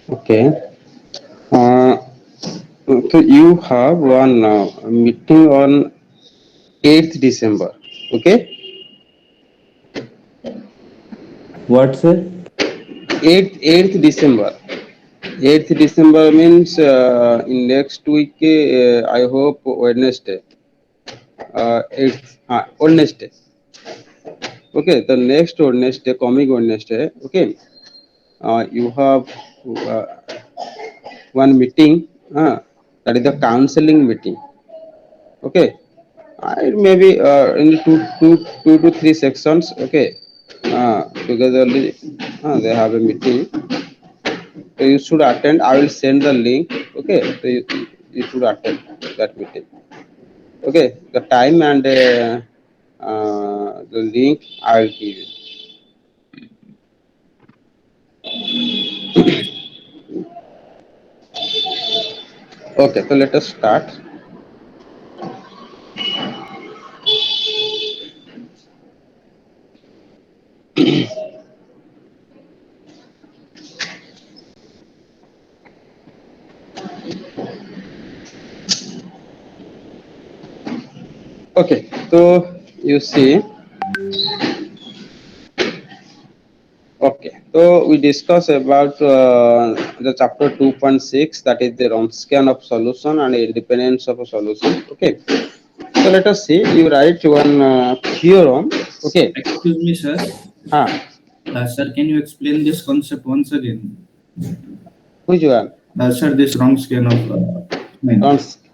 Okay. Uh, so you have one meeting on 8th December. Okay. What, sir? 8th December. 8th December means in next week. I hope Wednesday. 8th Wednesday. Okay. The next Wednesday, coming Wednesday. Okay. You have uh, one meeting. That is the counseling meeting. Okay. Maybe in two to three sections. Okay. Togetherly, they have a meeting. So you should attend. I will send the link. Okay. So you should attend that meeting. Okay. The time and the link I will give you. Okay. Okay. So let us start. Okay. So you see. Okay, so we discuss about the chapter 2.6, that is the Wronskian of solution and independence of a solution. Okay, so let us see. You write one theorem. Okay, Excuse me, sir. ah, Sir, can you explain this concept once again? which one? Sir, this wrong scan of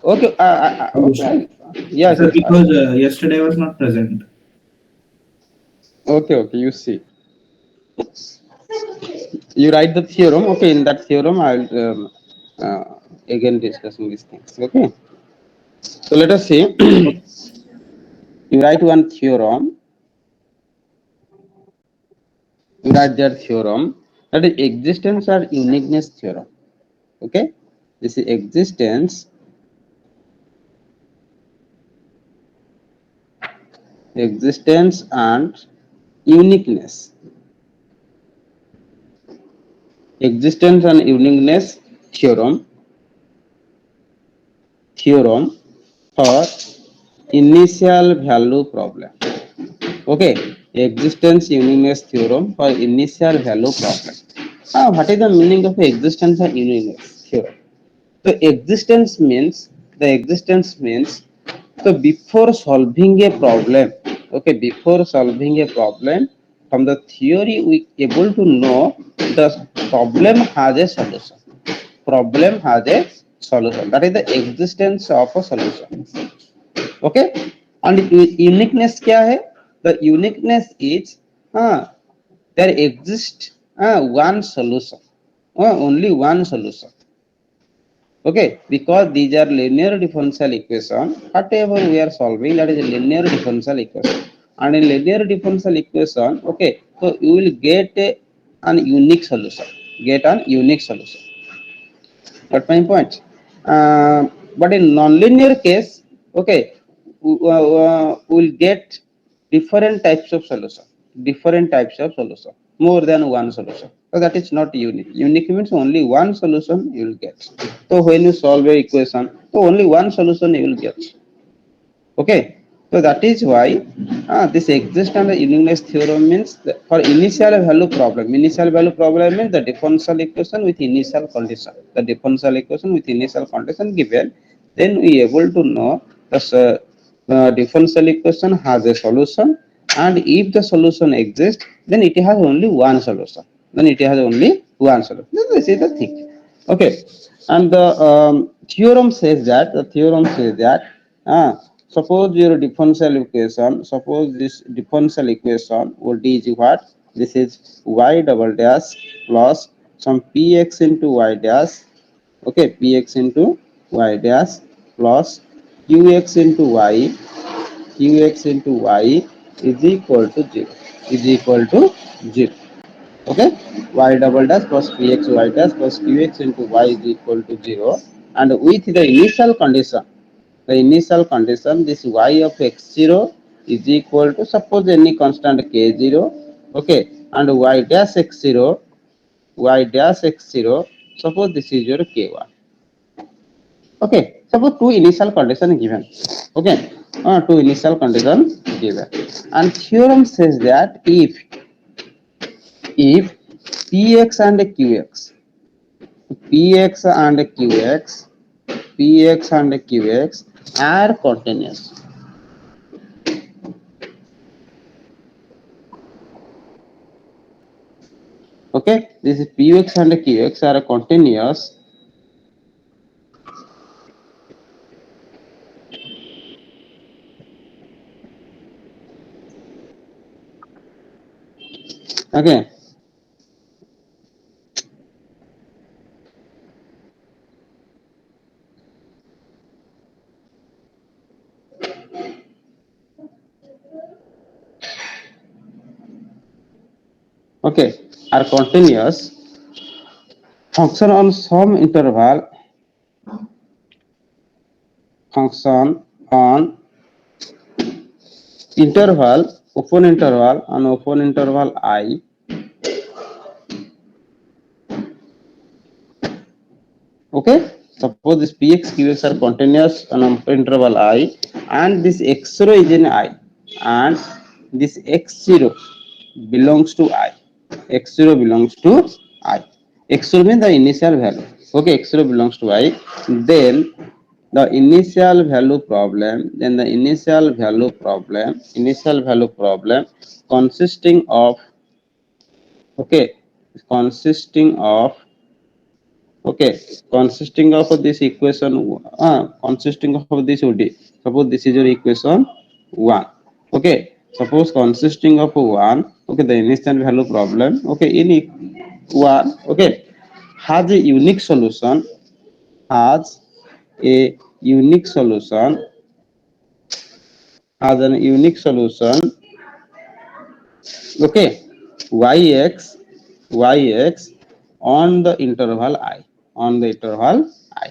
Okay, solution. okay, yes, Sir, yes. because yesterday I was not present. Okay, okay. You see, you write the theorem. Okay, in that theorem, I will uh, again discussing these things. Okay, so let us see. You write one theorem. You write their theorem, that is existence or uniqueness theorem. Okay, this is existence and uniqueness. Existence and uniqueness theorem for initial value problem. Okay, existence uniqueness theorem for initial value problem. What is the meaning of existence and uniqueness theorem? So existence means, so before solving a problem, okay, before solving a problem, from the theory we able to know the problem has a solution. Problem has a solution. That is the existence of a solution. Okay, and uniqueness क्या है? The uniqueness is there exists one solution, only one solution. Okay, because these are linear differential equation, whatever we are solving, that is a linear differential equation. And in linear differential equation, okay, so you will get an unique solution. Get an unique solution. Got my point? But in nonlinear case, okay, we'll get different types of solution. Different types of solution. More than one solution. So that is not unique. Unique means only one solution you will get. So when you solve a equation, so only one solution you will get. Okay. So that is why this exist and the uniqueness theorem means that for initial value problem. Initial value problem means the differential equation with initial condition. The differential equation with initial condition given, then we able to know the differential equation has a solution, and if the solution exists, then it has only one solution. Then it has only one solution. This is the thing. Okay, and the theorem says that suppose your differential equation, suppose this differential equation would is what? This is y double dash plus some px into y dash, okay, px into y dash plus qx into y, qx into y is equal to 0, is equal to 0. Okay, y double dash plus px y dash plus qx into y is equal to 0, and with the initial condition, this y of x0 is equal to, suppose, any constant k0, okay, and y dash x0, suppose this is your k1. Okay, suppose two initial condition given. Okay, two initial condition given, and theorem says that if px and qx, px and qx, px and qx are continuous. Okay, this is px and qx are continuous. Okay, okay, are continuous function on some interval, function on interval, open interval, on open interval I. Okay, suppose this px qx are continuous on interval I, and this x0 is in I, and this x0 belongs to I, x0 belongs to I, x0 means the initial value. Okay, x0 belongs to I, then the initial value problem, initial value problem consisting of, okay, consisting of, okay, consisting of this equation, consisting of this OD, suppose this is your equation 1. Okay, suppose consisting of 1, okay, the initial value problem, okay, in 1, okay, has a unique solution, has a unique solution, has an unique solution, okay, yx, yx on the interval I, on the interval I.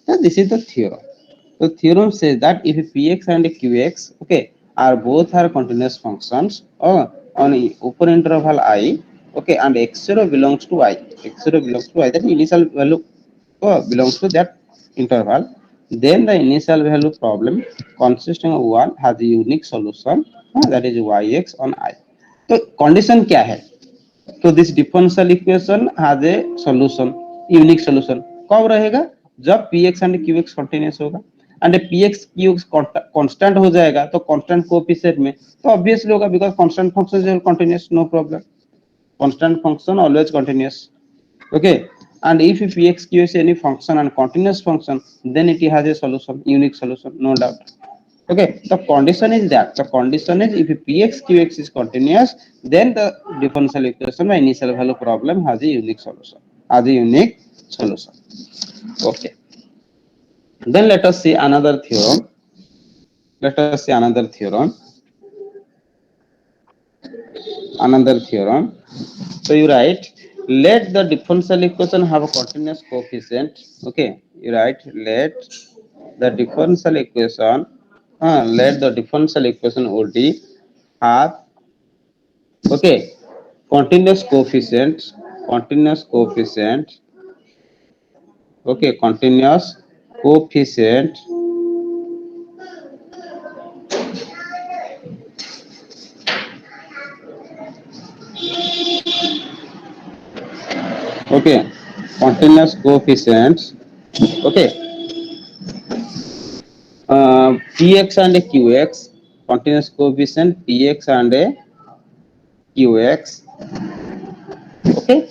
So this is the theorem. The theorem says that if px and qx, okay, are both are continuous functions, on open interval I, okay, and x0 belongs to I, x0 belongs to I, that initial value, belongs to that interval, then the initial value problem consisting of 1 has a unique solution, that is yx on I. तो condition क्या है? तो this differential equation has a solution, unique solution कब रहेगा? जब px and qx continuous होगा, and px qx constant हो जाएगा, तो कांस्टेंट कोएफिशिएंट में तो ऑब्वियसली होगा, because constant function is continuous, no problem, constant function always continuous. Okay, and if px qx any function and continuous function, then it has a solution, unique solution, no doubt. Okay, the condition is that, the condition is if px qx is continuous, then the differential equation by initial value problem has a unique solution, has a unique solution. Okay, then let us see another theorem, let us see another theorem, another theorem. So you write, let the differential equation have a continuous coefficient. Okay, you write, let the differential equation, let the differential equation OD have, okay, continuous coefficient, continuous coefficient, okay, continuous coefficient, okay, continuous coefficients, okay, px and qx, continuous coefficient px and qx, okay,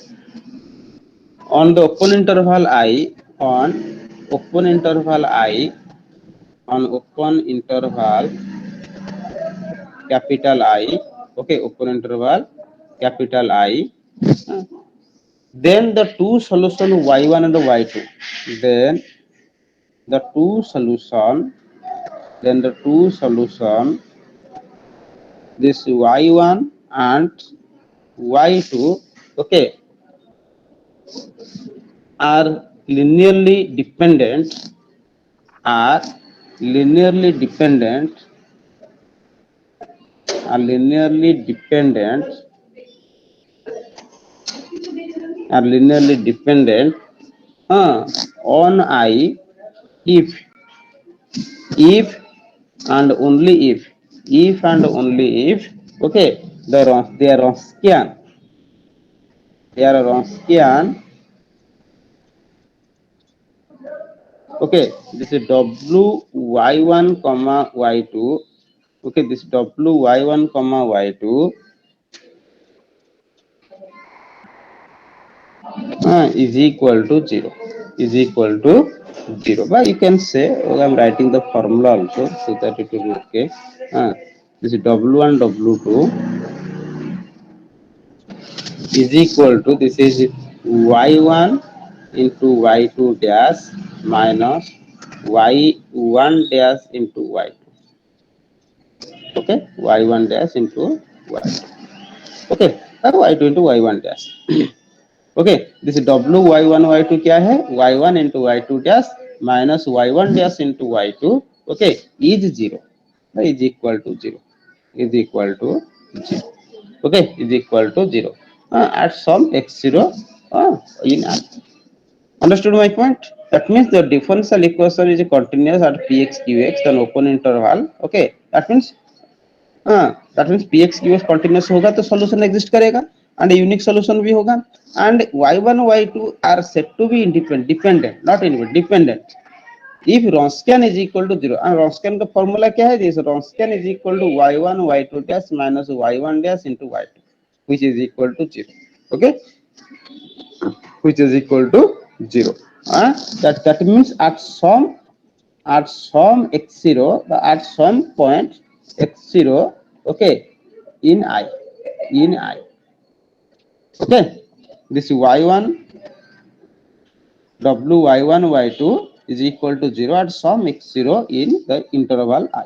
on the open interval I, on open interval I, on open interval capital I, okay, open interval capital I, then the two solution y1 and y2, then the two solution, then the two solution this y1 and y2, okay, are linearly dependent, are linearly dependent, are linearly dependent, are linearly dependent on I if and only if and only if, okay, they are Wronskian, they are Wronskian, okay, this is y1 comma y2, okay, this y1 comma y2 is equal to 0, is equal to 0. But you can say, I'm writing the formula also so that it will be okay. This is w1 w2 is equal to, this is y1 into y2 dash minus y1 dash into y2, okay, y1 dash into y2, okay, or y2 into y1 dash. Okay, this w y1 y2 क्या है, y1 into y2 dash minus y1 dash into y2, okay, is 0, is equal to 0, is equal to 0, okay, is equal to 0 at some x0 in R. Understood my point? That means the differential equation is continuous at px qx, then open interval, okay, that means px qx continuous होगा तो solution exist करेगा and unique solution भी होगा, and y1 y2 are said to be independent, dependent, not independent, dependent if Wronskian is equal to 0, and Wronskian का formula क्या है, this Wronskian is equal to y1 y2 dash minus y1 dash into y2, which is equal to 0, okay, which is equal to 0. That means at some x0, at some point x0, okay, in I, in I, okay, this y1 y1 y2 is equal to 0 at some x0 in the interval I,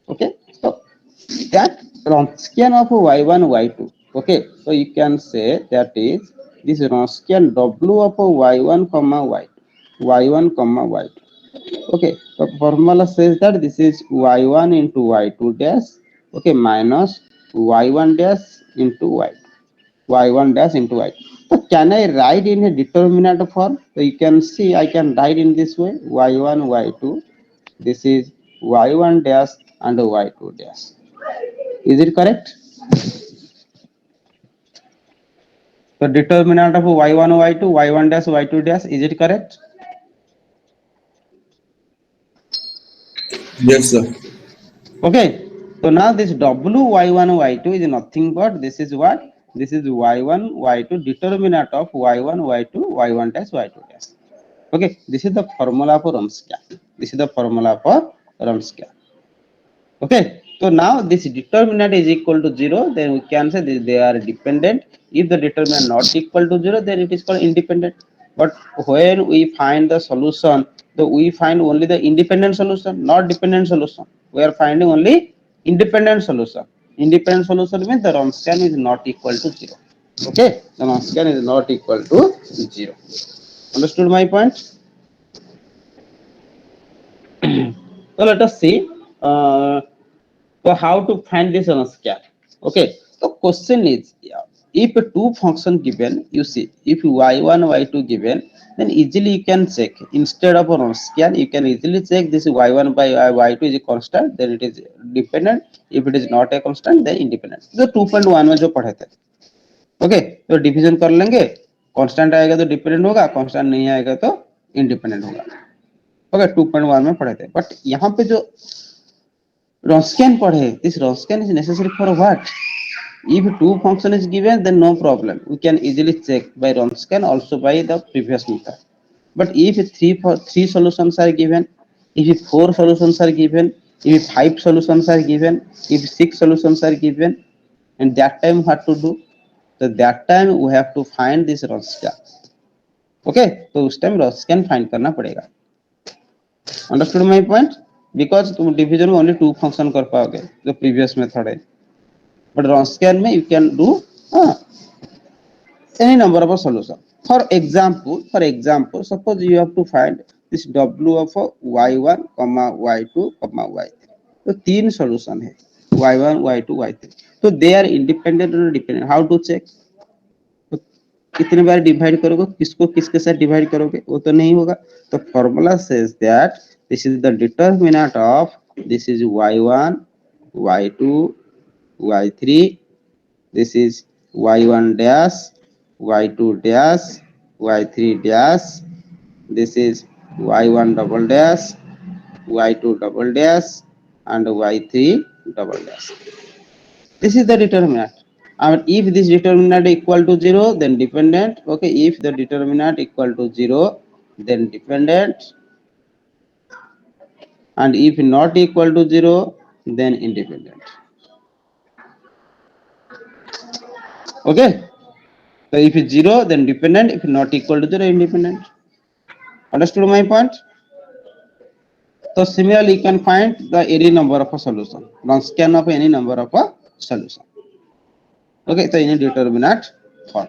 okay. So that Wronskian of y1 y2, okay, so you can say that is this Wronskian w of y1 comma y1 comma y2, okay, the formula says that this is y1 into y2 dash, okay, minus y1 dash into y1 dash into y2. So can I write in a determinant form? So you can see I can write in this way, y1 y2, this is y1 dash and y2 dash. Is it correct? The determinant of y1 y2, y1 dash y2 dash, is it correct? Yes, sir. Okay, so now this w y1 y2 is nothing but this is what, this is y1 y2 determinant of y1 y2 y1 dash y2 dash, okay, this is the formula for Wronskian, this is the formula for Wronskian, okay. So now this determinant is equal to 0, then we can say they are dependent. If the determinant not equal to 0, then it is called independent. But when we find the solution, so we find only the independent solution, not dependent solution. We are finding only independent solution. Independent solution means the Wronskian is not equal to 0. Okay, the Wronskian is not equal to 0. Understood my point? So let us see. So how to find this Wronskian? Okay. The question is, if two function given, you see, if y1, y2 given, then easily you can check. Instead of Wronskian, you can easily check this y1 by y2 is a constant, then it is dependent. If it is not a constant, then independent. So 2.1 में जो पढ़े थे, okay, तो division कर लेंगे, constant आएगा तो dependent होगा, कांस्टेंट नहीं आएगा तो इंडिपेंडेंट होगा, ओके, 2.1 में पढ़े थे. बट यहाँ पे जो Wronskian padhe. This Wronskian is necessary for what? If two function is given, then no problem. We can easily check by Wronskian, also by the previous method. But if three solutions are given, if four solutions are given, if five solutions are given, if six solutions are given, and that time what to do? So that time we have to find this Wronskian. Okay, so उस time Wronskian find करना पड़ेगा. Understood my point? Because तुम division में only 2 function कर पाओगे जो previous method है, but रॉन्स्कियन में you can do any number of a solution. For example, suppose you have to find this W of y1, y2, y3. तो 3 solution है y1, y2, y3. तो they are independent or dependent. How to check? तो कितने बार divide करोगे, किसको किसके साथ divide करोगे, वो तो नहीं होगा. तो formula says that this is the determinant of this is y1, y2, y3. This is y1 dash, y2 dash, y3 dash. This is y1 double dash, y2 double dash, and y3 double dash. This is the determinant. And if this determinant equal to 0, then dependent. Okay, if the determinant equal to 0, then dependent. And if not equal to 0, then independent. Okay. So if it's 0, then dependent. If not equal to 0, independent. Understood my point? So similarly, you can find the any number of a solution. Scan of any number of a solution. Okay, so any determinant form.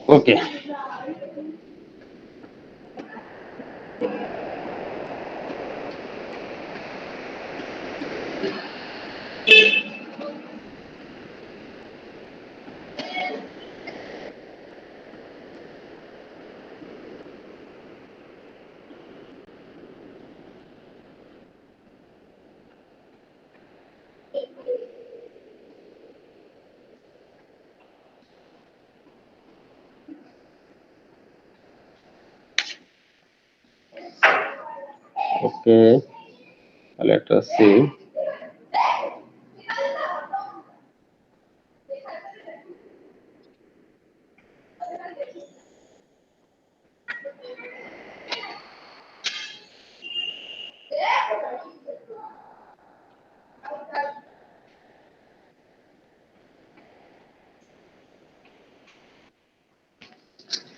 Okay. Okay, let us see.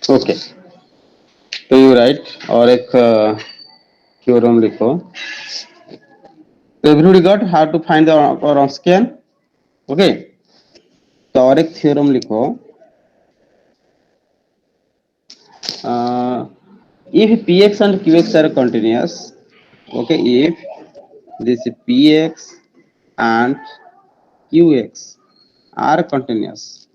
Okay, तो you write और एक theorem लिखो. तो everybody got how to find the Wronskian. Okay, तो और एक theorem लिखो. If px and qx are continuous, okay, if this px and qx are continuous,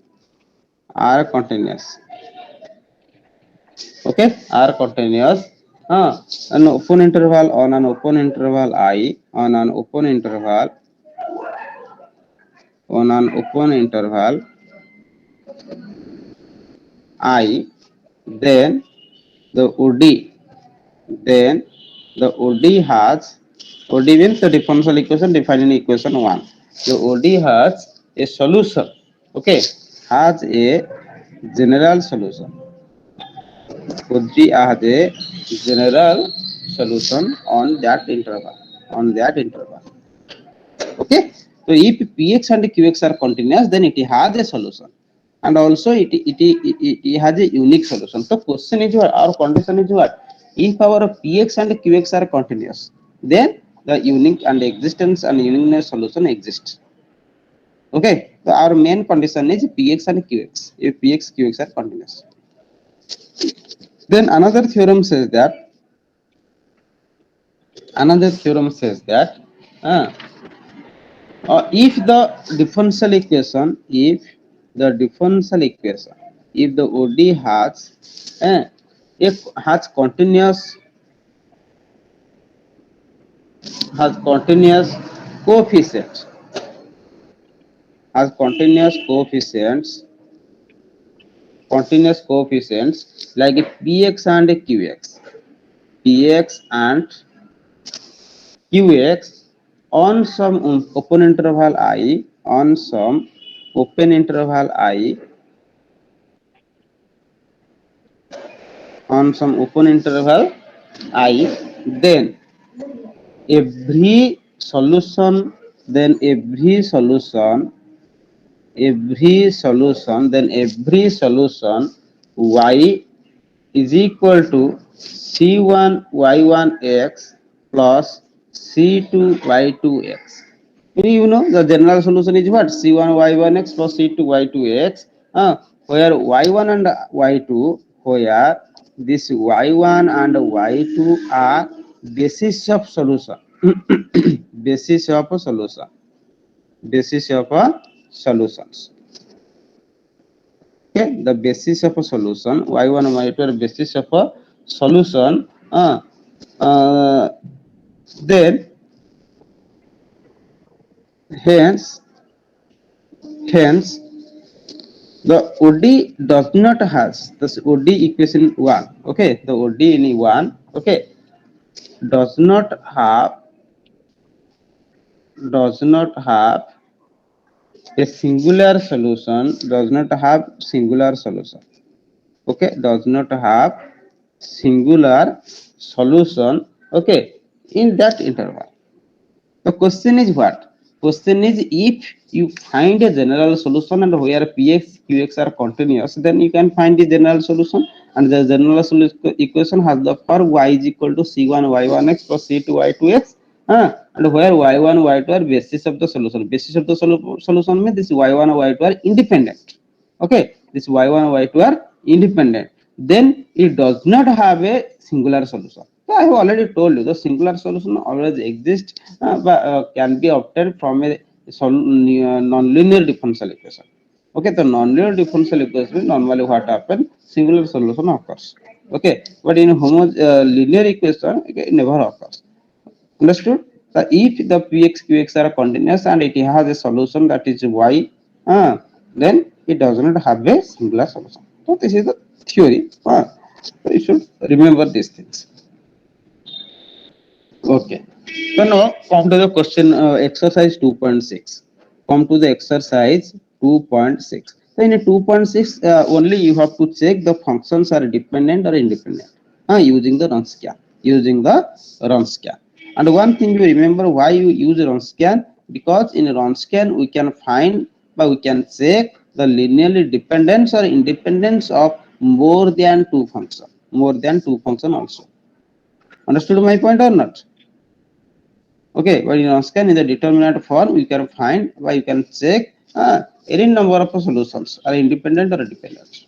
okay, are continuous, an open interval on an open interval I, on an open interval I, then the OD, then the OD has, OD means the differential equation defined in equation 1. The OD has a solution, okay, has a general solution. OD has a general solution on that interval, okay. So if px and qx are continuous, then it has a solution, and also it has a unique solution. So question is what, our condition is what, if our px and qx are continuous, then the unique and existence and uniqueness solution exists. Okay, so our main condition is px and qx, if px qx are continuous. Then another theorem says that if the differential equation, if the OD has continuous coefficient, like px and qx on some open interval I, then every solution every solution, then every solution y is equal to C1 y1 x plus C2 y2 x. You know the general solution is what? C1 y1 x plus C2 y2 x. Where y1 and y2, where this y1 and y2 are basis of solution. Basis of a solution. Basis of a solutions. Okay, the basis of a solution y1 and y2 are basis of a solution. Uh, then hence hence the OD does not has this OD equation 1. Okay, the OD in 1, okay, does not have does not have a singular solution, does not have singular solution. Okay, does not have singular solution, okay, in that interval. The question is what? Question is, if you find a general solution and where px qx are continuous, then you can find the general solution, and the general equation has the form y is equal to c1 y1 x plus c2 y2 x. And where y1 y2 are basis of the solution. Basis of the solution means this y1 y2 are independent. Okay, this y1 y2 are independent. Then it does not have a singular solution. So I have already told you the singular solution always exists, but can be obtained from a non-linear differential equation. Okay, the non-linear differential equation normally what happens? Singular solution occurs. Okay, but in linear equation, okay, it never occurs. Understood? So if the px qx are continuous and it has a solution that is y, then it does not have a singular solution. So this is the theory. So you should remember these things. Okay. So now come to the question, exercise 2.6. Come to the exercise 2.6. So in a 2.6, only you have to check the functions are dependent or independent, using the run scan. Using the run scan. And one thing you remember why you use run scan, because in run scan we can find, but we can check the linearly dependence or independence of more than two functions. More than two function also. Understood my point or not? Okay, but in scan in the determinant form, we can find, by you can check any number of solutions are independent or dependent.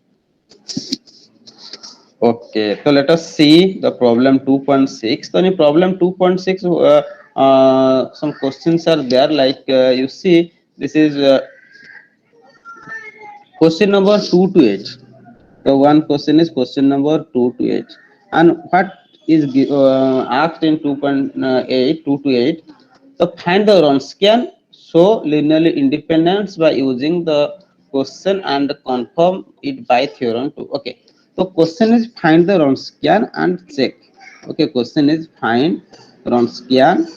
Okay, so let us see the problem 2.6. So in problem 2.6, some questions are there, like you see, this is question number 2 to 8. So one question is question number 2 to 8. And what is asked in 2.8, 2 to 8? So find the Wronskian show linearly independence by using the question and confirm it by theorem 2. Okay. So question is find the Wronskian and check. Okay. Question is find Wronskian.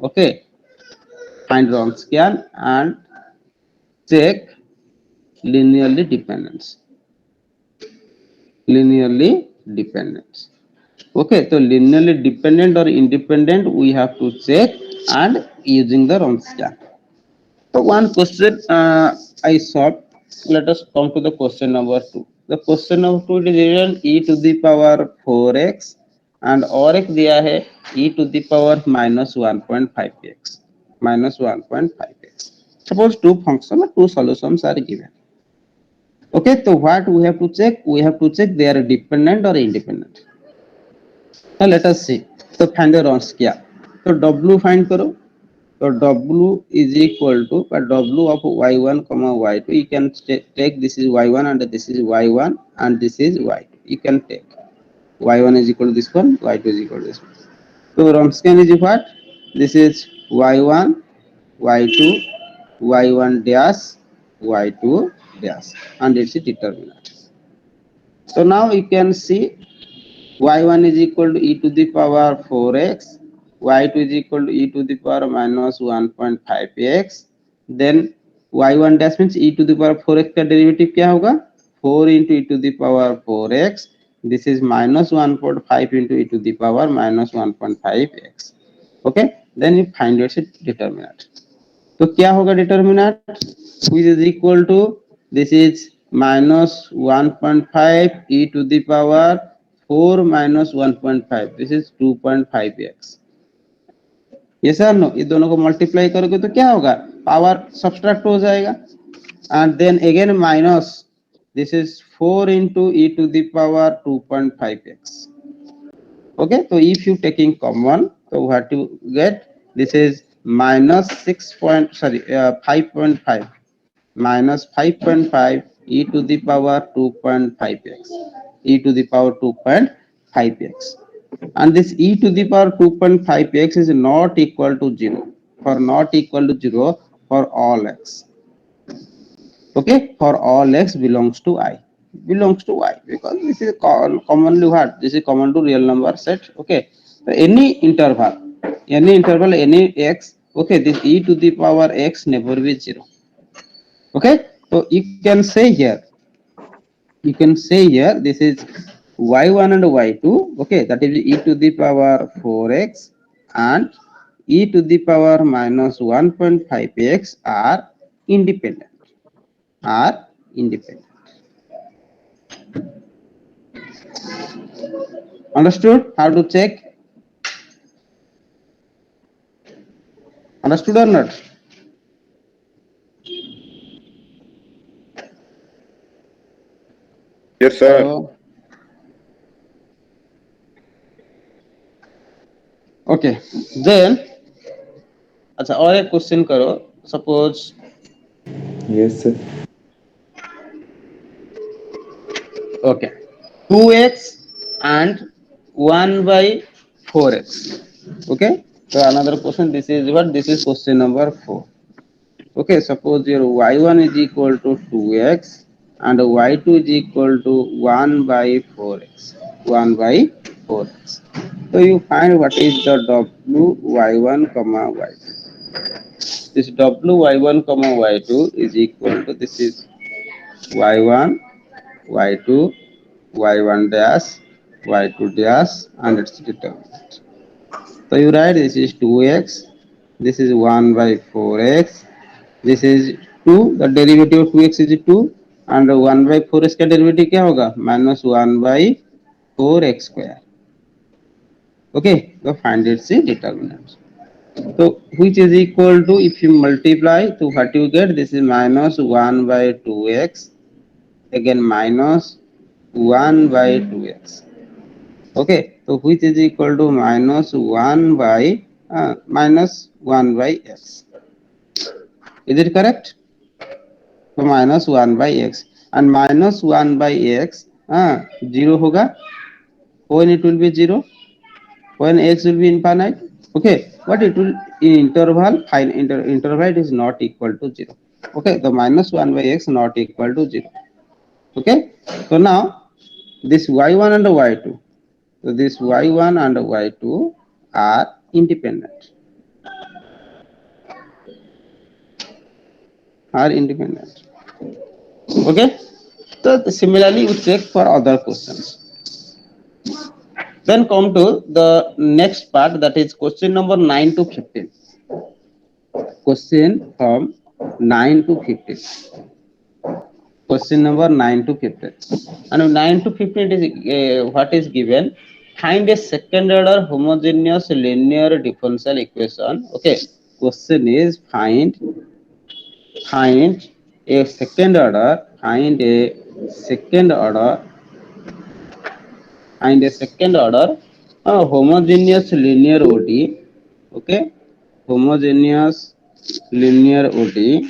Okay. Find Wronskian and check linearly dependence. Linearly dependent. Okay, so linearly dependent or independent we have to check and using the Wronskian. So one question I solved. Let us come to the question number 2. The question number 2 is written e to the power 4x and और एक दिया है e to the power minus 1.5x. Minus 1.5x. Suppose two functions, two solutions are given. Okay, so what we have to check? We have to check they are dependent or independent. Now let us see. So find the Wronskian. So W find करो. So W is equal to W of y1 comma y2. You can take this is y1 and this is y1 and this is y2. You can take y1 is equal to this one, y2 is equal to this one. So Wronskian is what? This is y1, y2, y1 dash, y2 dash, and it's a determinant. So now you can see y1 is equal to e to the power 4x, y2 is equal to e to the power minus 1.5x. Then y1 dash means e to the power 4x का derivative क्या होगा? 4 into e to the power 4x. This is minus 1.5 into e to the power minus 1.5x. Okay, then you find its determinant. तो क्या होगा determinant, which is equal to this is minus 1.5 e to the power 4 minus 1.5, this is 2.5x. ये sir no, ये दोनों को multiply करोगे तो क्या होगा, पावर सब्सट्रैक्ट हो जाएगा, and then again minus this is 4 into e to the power 2.5x. Okay, so if you taking common, so what you get, this is minus 6 point, sorry, 5.5 minus 5.5 e to the power 2.5x, e to the power 2.5x, and this e to the power 2.5x is not equal to 0, for not equal to 0 for all x. Okay, for all x belongs to I, belongs to y, because this is commonly what, this is common to real number set. Okay, so any interval, any x, okay, this e to the power x never be 0. Okay, so you can say here, you can say here this is y1 and y2, okay, that is e to the power 4x and e to the power minus 1.5x are independent, are independent. Understood how to check? Understood or not? Yes, sir. So, okay, then अच्छा और एक question करो, suppose Yes, sir. okay 2x and 1 by 4x. Okay, so another question, this is what, this is question number 4. Okay, suppose your y1 is equal to 2x and y2 is equal to 1 by 4x, 1 by 4x. So you find what is the w y1 comma y2. This w y1 comma y2 is equal to, this is y1 y2 y1 dash y2 dash and its determinant. So you write this is 2x, this is 1 by 4x, this is 2, the derivative of 2x is 2, and 1 by 4x का derivative क्या होगा, minus 1 by 4x square. Okay, so find its determinant. So which is equal to, if you multiply, so what you get, this is minus 1 by 2x, again minus 1 by 2x. Okay, so which is equal to minus 1 by minus 1 by x. Is it correct? So minus 1 by x, and minus 1 by x 0 होगा, when it will be 0, when x will be infinite. Okay, but it will in interval, interval it is not equal to 0. Okay, the minus 1 by x not equal to 0. Okay, so now this y1 and y2, so this y1 and y2 are independent, are independent. Okay, so similarly we check for other questions. Then come to the next part, that is question number 9 to 15. Question from 9 to 15. Question number 9 to 15. And 9 to 15 is what is given? Find a second order homogeneous linear differential equation. Okay. Question is find a second order, find a second order, find a second order homogeneous linear ODE. Okay, homogeneous linear ODE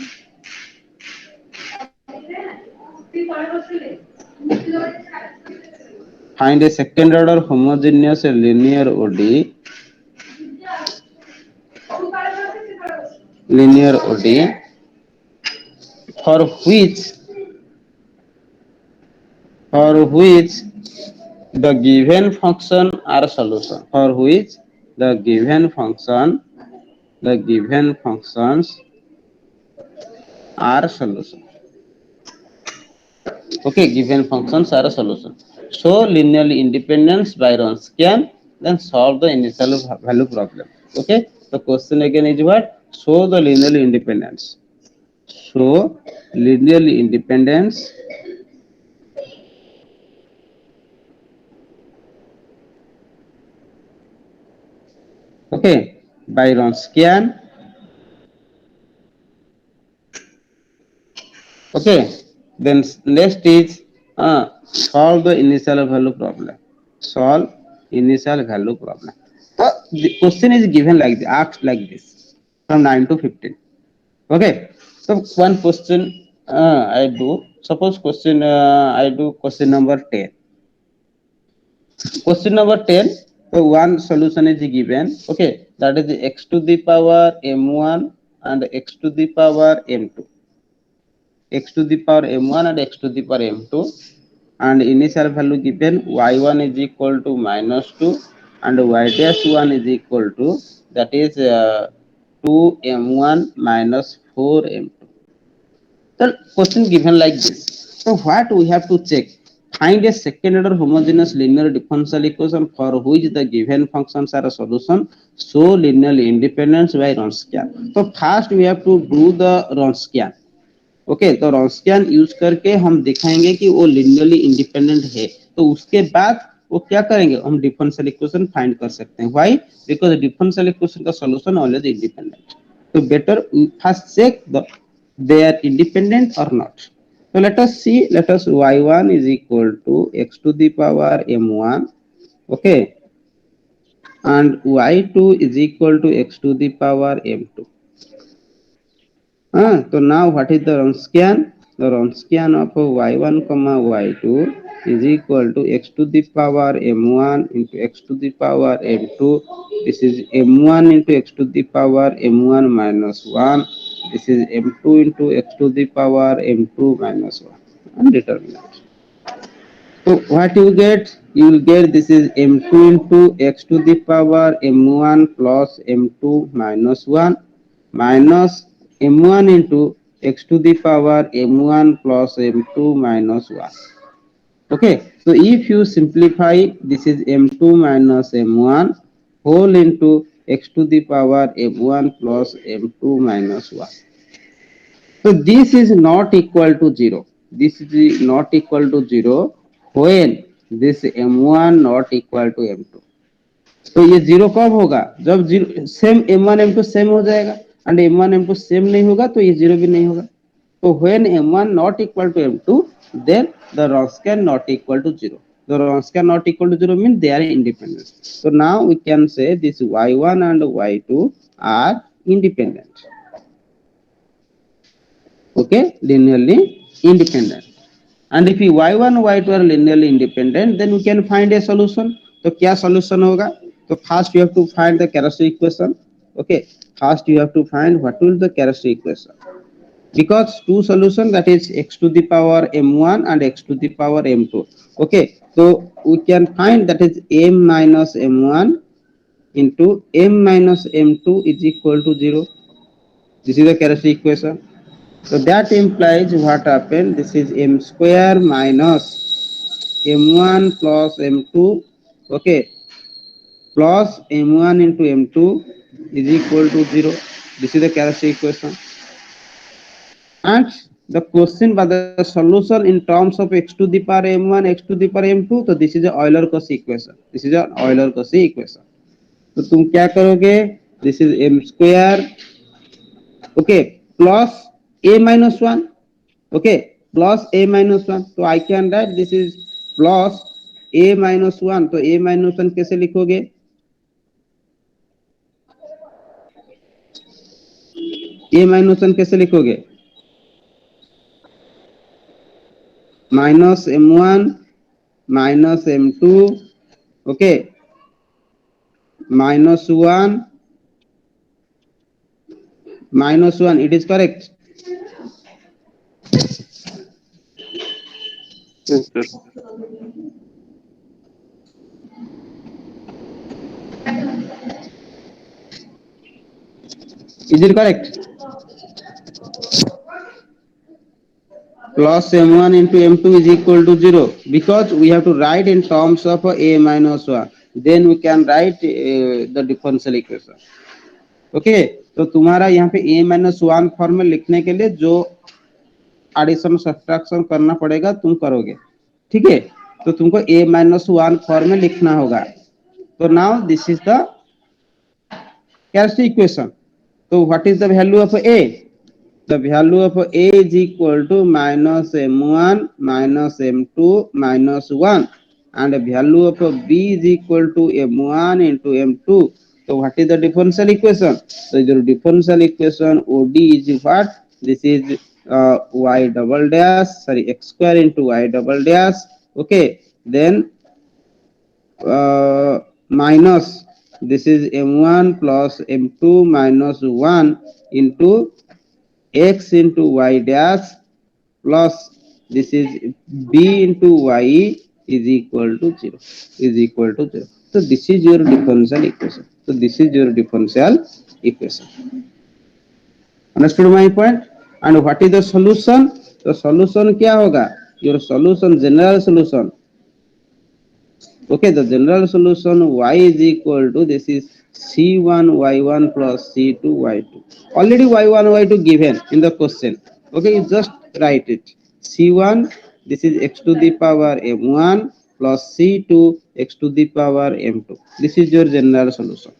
find a second order homogeneous linear ODE, linear ODE for which the given function are solution, for which the given function, the given functions are solution. Okay, given functions are a solution. So linearly independence by Wronskian, then solve the initial value problem. Okay, the question again is what? Show the linearly independence. Show linearly independence okay by Wronskian. Okay, then next is solve the initial value problem. Solve initial value problem. The question is given like this, asked like this from 9 to 15. Okay, so one question I do. Suppose question I do question number 10. Question number 10. So one solution is given. Okay, that is x to the power m1 and x to the power m2. X to the power m1 and x to the power m2, and initial value given y1 is equal to minus 2 and y dash 1 is equal to that is 2m1 minus 4m2. The question given like this. So what we have to check? Find a second order homogeneous linear differential equation for which the given functions are a solution. Show linear independence by Wronskian. So first we have to do the Wronskian. Okay तो रॉन्स्कियन use करके हम दिखाएंगे कि वो linearly independent है तो उसके बाद वो क्या करेंगे हम डिफरेंशियल इक्वेशन फाइंड कर सकते हैं व्हाई बिकॉज डिफरेंशियल इक्वेशन का सॉल्यूशन ऑलवेज इंडिपेंडेंट तो better first check they are independent or not. So let us see, let us y1 is equal to x to the power m1, okay, and y2 is equal to x to the power m2. So now what is the Wronskian? The Wronskian of y1 comma y2 is equal to x to the power m1 into x to the power m2. This is m1 into x to the power m1 minus 1. This is m2 into x to the power m2 minus 1. And determinant. So what you get? You will get this is m2 into x to the power m1 plus m2 minus 1 minus m1 into x to the power m1 plus m2 minus 1. Okay, so if you simplify, this is m2 minus m1 whole into x to the power m1 plus m2 minus 1. So this is not equal to 0. This is not equal to 0 when this m1 not equal to m2. तो ये zero कब होगा जब zero same m1 m2 same हो जाएगा and m1 m2 same नहीं होगा तो ये जीरो भी नहीं होगा तो when m1 not equal to m2 then the Wronskian not equal to 0. The Wronskian not equal to 0 means they are independent. So now we can say this y1 and y2 are independent. Okay, linearly independent. And if y1 y2 are linearly independent then we can find a solution. तो क्या solution होगा तो first you have to find the characteristic equation. Okay, first you have to find what will the characteristic equation because two solution that is x to the power m1 and x to the power m2. Okay, so we can find that is m minus m1 into m minus m2 is equal to 0. This is the characteristic equation. So that implies what happened. This is m square minus m1 plus m2. Okay, plus m1 into m2 is equal to 0. This is the characteristic equation. And the question by the solution in terms of x to the power m1, x to the power m2. So this is a Euler-Cauchy equation. This is an Euler-Cauchy equation. तो तुम क्या करोगे this is m square okay plus a minus 1 okay plus a minus 1 तो I can write this is plus a minus 1 तो a minus 1 कैसे लिखोगे a minus 1 कैसे लिखोगे minus m1 minus m2 okay minus 1 minus 1 it is correct. Yes, sir. Is it correct? Plus m1 into m2 is equal to 0 because we have to write in terms of a minus 1. Then we can write the differential equation. Okay. तो तुम्हारा यहाँ पे a minus one form में लिखने के लिए जो addition subtraction करना पड़ेगा तुम करोगे, ठीक है। तो तुमको a माइनस वन फॉर्म में लिखना होगा। तो now this is the characteristic equation. तो what is the value of a? The value of a is equal to minus m1 minus m2 minus 1, and the value of b is equal to m1 into m2. So what is the differential equation? So your differential equation OD is what? This is y double dash, sorry, x square into y double dash. Okay, then minus this is m1 plus m2 minus 1 into x into y dash plus this is b into y is equal to 0, is equal to 0. So this is your differential equation. So this is your differential equation. Understood my point? And what is the solution? The solution क्या होगा? Your solution, general solution. Okay, the general solution y is equal to this is c1 y1 plus c2 y2. Already y1 y2 given in the question. Okay, you just write it. C1, this is x to the power m1 plus c2 x to the power m2. This is your general solution.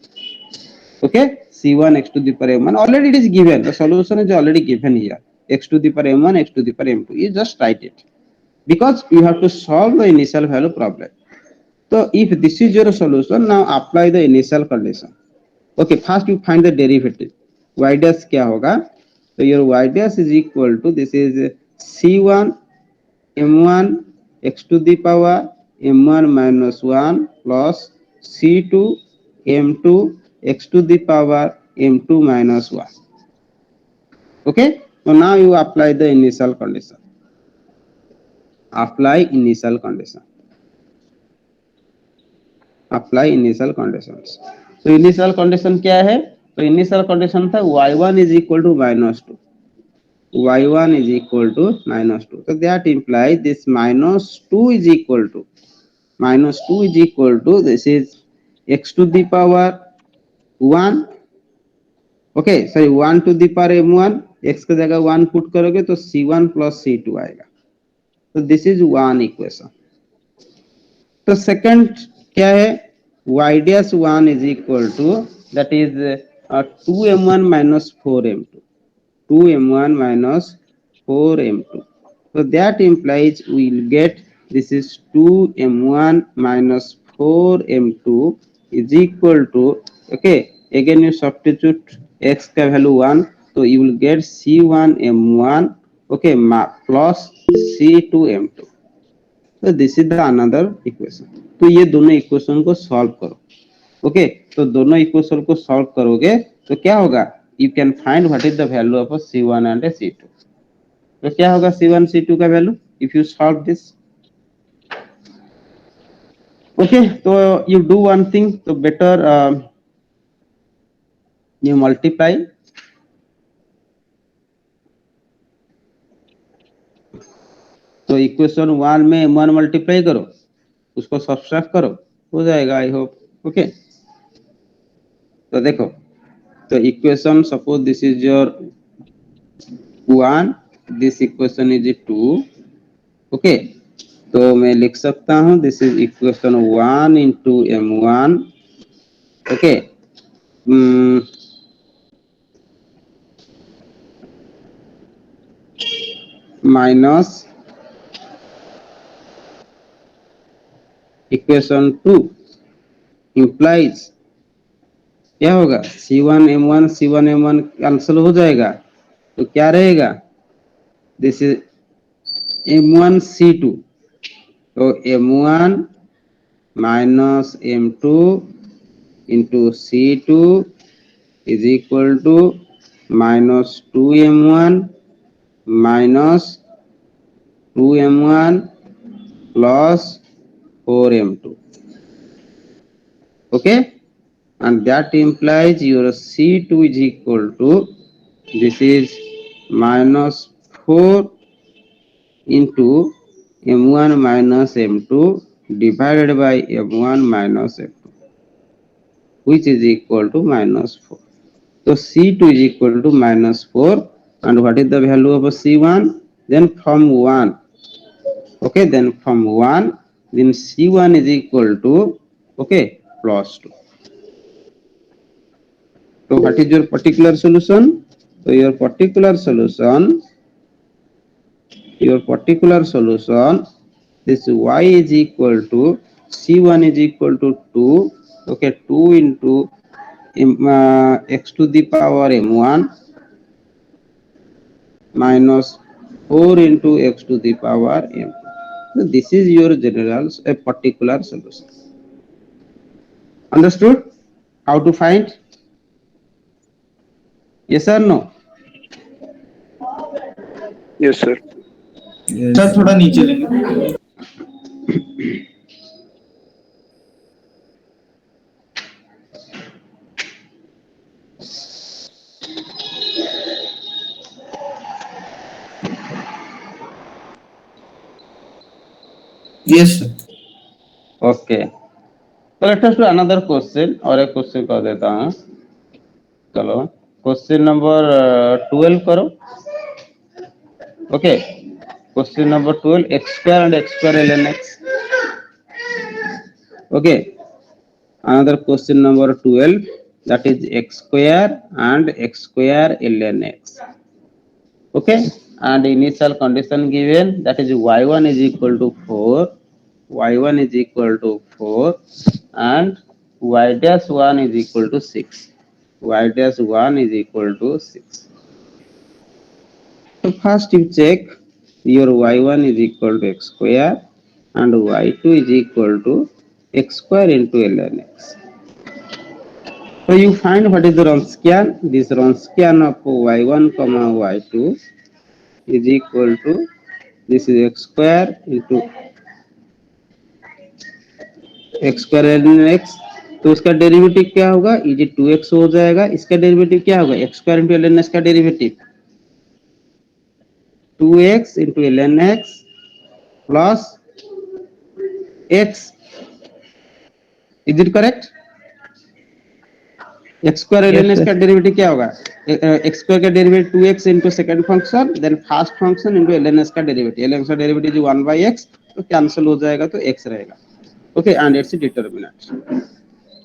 Okay, c1 x to the power m1, already it is given. The solution is already given here. X to the power m1, x to the power m2. You just write it because you have to solve the initial value problem. So if this is your solution, now apply the initial condition. Okay, first you find the derivative. Y dash क्या होगा? So your y dash is equal to this is c1 m1 x to the power m1 minus 1 plus c2 m2 x to the power m2 minus 1. Okay, so now you apply the initial condition. Apply initial condition. Apply initial conditions. So initial condition क्या है? तो initial condition था y1 is equal to -2. y1 is equal to -2. So that implies this -2 is equal to this is x to the power 1. Okay, sorry, 1 to the power m1, x की जगह 1 put करोगे तो c1 plus c2 आएगा. So this is one equation. तो second क्या है? y dash 1 is equal to that is 2m1 minus 4m2. 2m1 minus 4m2. So that implies we will get this is 2m1 minus 4m2 is equal to, okay, again you substitute x का value 1, so you will get c1m1, okay, plus c2m2. तो this is the another equation. तो ये दोनों equation को solve करो. Okay, तो दोनों equation को सॉल्व करोगे तो क्या होगा? You can find what is the value of C1 and C2. तो क्या होगा C1 C2 का value if you solve this? Okay, तो यू डू वन थिंग, तो बेटर यू मल्टीप्लाई. तो इक्वेशन 1 में m1 मल्टीप्लाई करो, उसको सब्सट्रैक्ट करो, हो जाएगा आई होप. ओके, तो देखो, तो equation suppose this is your 1, this equation is 2. Okay, तो मैं लिख सकता हूं this is equation 1 into m1. Okay, minus equation 2 implies क्या होगा? C1 M1 कैंसिल हो जाएगा, तो क्या रहेगा? This is M1 C2. तो M1 minus M2 into C2 is equal to minus 2M1 minus 2M1 plus 4M2. Okay, and that implies your C2 is equal to this is minus 4 into M1 minus M2 divided by M1 minus M2, which is equal to minus 4. So C2 is equal to minus 4, and what is the value of C1? Then from 1, okay, then from 1, then C1 is equal to, okay, plus 2. So what is your particular solution? So your particular solution, this y is equal to C1 is equal to 2, okay, 2 into x to the power m1 minus 4 into x to the power m. So this is your general a particular solution. Understood? How to find? Yes or no? Yes, sir. Sir थोड़ा नीचे लेंगे. Yes, sir. Okay. So let us do another question और एक question कर देता हूँ. चलो question number 12 करो. Okay. Question number 12, x square and x square ln x. Okay. Another question number 12, that is x square and x square ln x. Okay. And initial condition given, that is y1 is equal to 4, y1 is equal to 4, and y dash 1 is equal to 6. Y dash 1 is equal to 6. So first you check your y1 is equal to x square and y2 is equal to x square into ln x. So you find what is the Wronskian. This Wronskian of y1 comma y2 is equal to, this is x square into x square ln x. तो इसका derivative क्या होगा? ये 2x हो जाएगा. इसका derivative क्या होगा? x square into ln x का derivative 2x into ln x plus x. Is it correct? x square ln x का डेरिवेटिव क्या होगा? x square का derivative 2x into second function, then first function into ln x का derivative. ln x का derivative जो 1 by x, तो cancel हो जाएगा तो x रहेगा. Okay, and it's a determinant.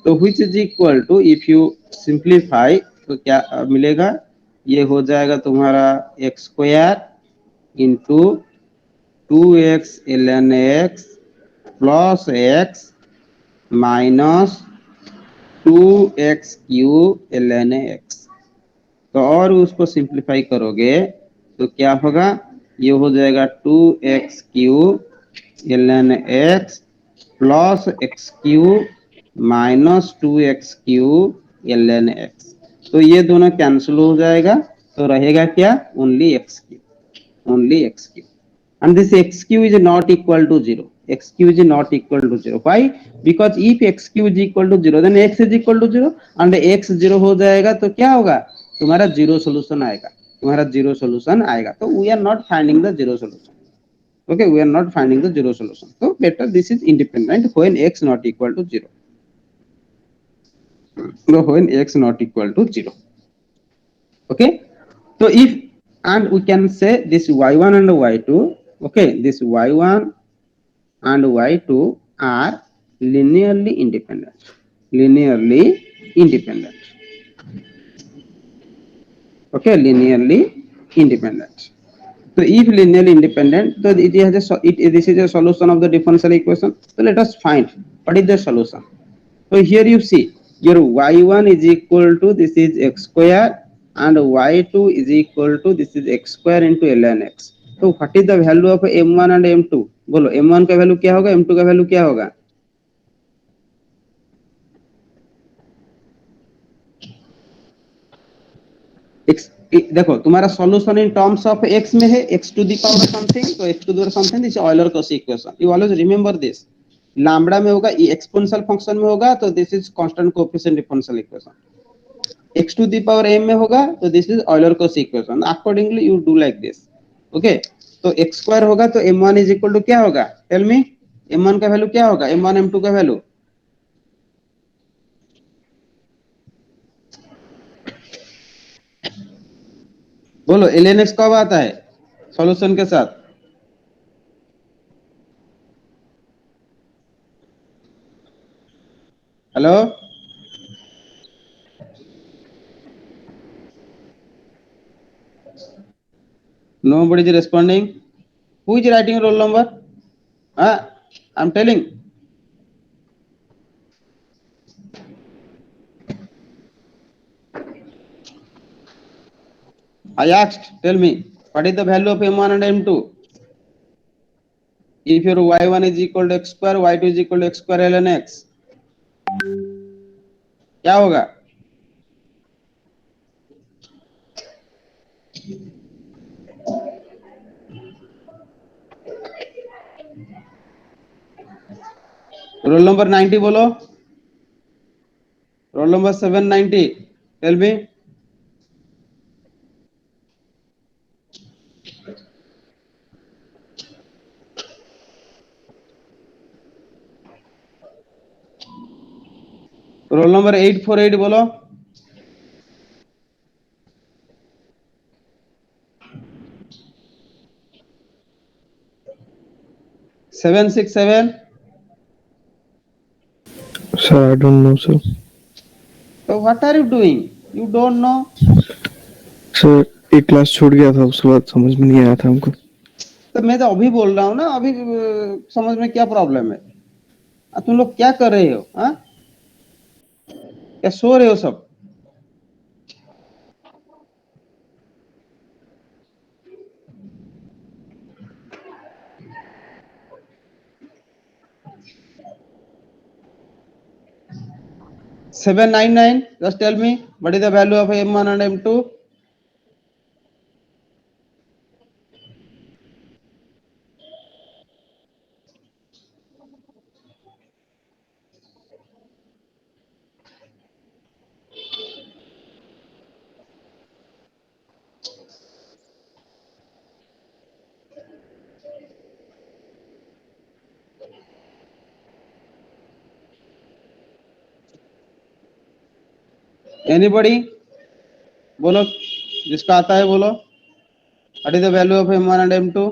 तो which is equal to, if you simplify, तो क्या मिलेगा? ये हो जाएगा तुम्हारा x square into 2x ln x plus x minus 2x cube ln x. तो और उसको सिंप्लीफाई करोगे तो क्या होगा? ये हो जाएगा 2x cube ln x plus x cube minus 2x cube ln x. तो ये दोनों कैंसिल हो जाएगा तो रहेगा क्या? Only x cube, only x cube. And this x cube is not equal to 0. X cube is not equal to 0. Why? Because if x cube is equal to 0, then x is equal to 0. And x 0 हो जाएगा तो क्या होगा? तुम्हारा zero solution आएगा. तुम्हारा zero solution आएगा. तो we are not finding the zero solution. Okay, we are not finding the zero solution. So better this is independent when x not equal to 0. So when x not equal to 0. Okay. So if, and we can say this y1 and y2. Okay, this y1 and y2 are linearly independent. Linearly independent. Okay, linearly independent. So if linearly independent, so it has a, this is a solution of the differential equation. So let us find what is the solution. So here you see your y1 is equal to, this is x square, and y2 is equal to, this is x square into ln x. तो what is the value of m1 and m2? बोलो m1 का value क्या होगा, m2 का value क्या होगा? देखो तुम्हारा solution in terms of x में है, x to the power something, तो x to the power something this Euler Cauchy equation. You always remember this. Lambda में होगा, ये एक्सपोनेंशियल फंक्शन में होगा तो this is constant coefficient differential equation. x to the power m में होगा तो this is Euler Cauchy equation. Accordingly you do like this. Okay, तो x स्क्वायर होगा तो m1 इज इक्वल टू क्या होगा? टेल मी, m1 का वैल्यू क्या होगा? m1 m2 का वैल्यू बोलो ln x कब आता है सॉल्यूशन के साथ? Hello, nobody is responding. Who is writing roll number? I'm telling. I asked, tell me, what is the value of m1 and m2? If your y1 is equal to x square, y2 is equal to x square ln x, क्या होगा? Role number 90 बोलो, roll number 790, tell me. Roll number 848 बोलो. Seven six seven. Sir, I don't know, sir. So what are you doing? You don't know. Sir एक class छूट गया था, उसके बाद समझ में नहीं आया था हमको. तो मैं तो अभी बोल रहा हूँ ना, अभी समझ में क्या प्रॉब्लम है? तुम लोग क्या कर रहे हो? हाँ, क्या सो रहे हो सब? Seven nine nine. Just tell me what is the value of m1 and m2? Anybody? बोलो, जिसका आता है बोलो. What is the value of m1 and m2?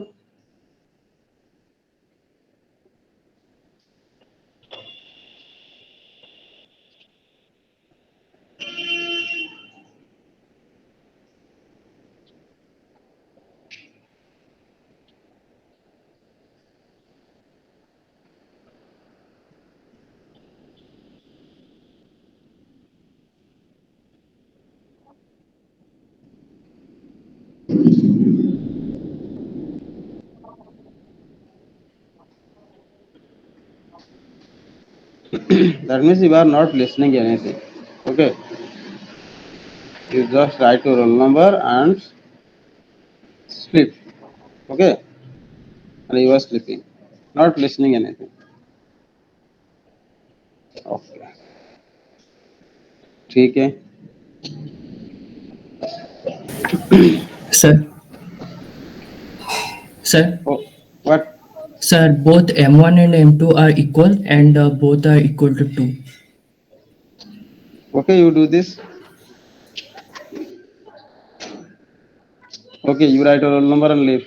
That means you are not listening anything. Okay, you just write your roll number and sleep. Okay, and you are sleeping, not listening anything. Okay, ठीक है. Sir, sir, Oh, what? sir, both M1 and M2 are equal and both are equal to 2. Okay, you do this. Okay, you write your roll number and leave.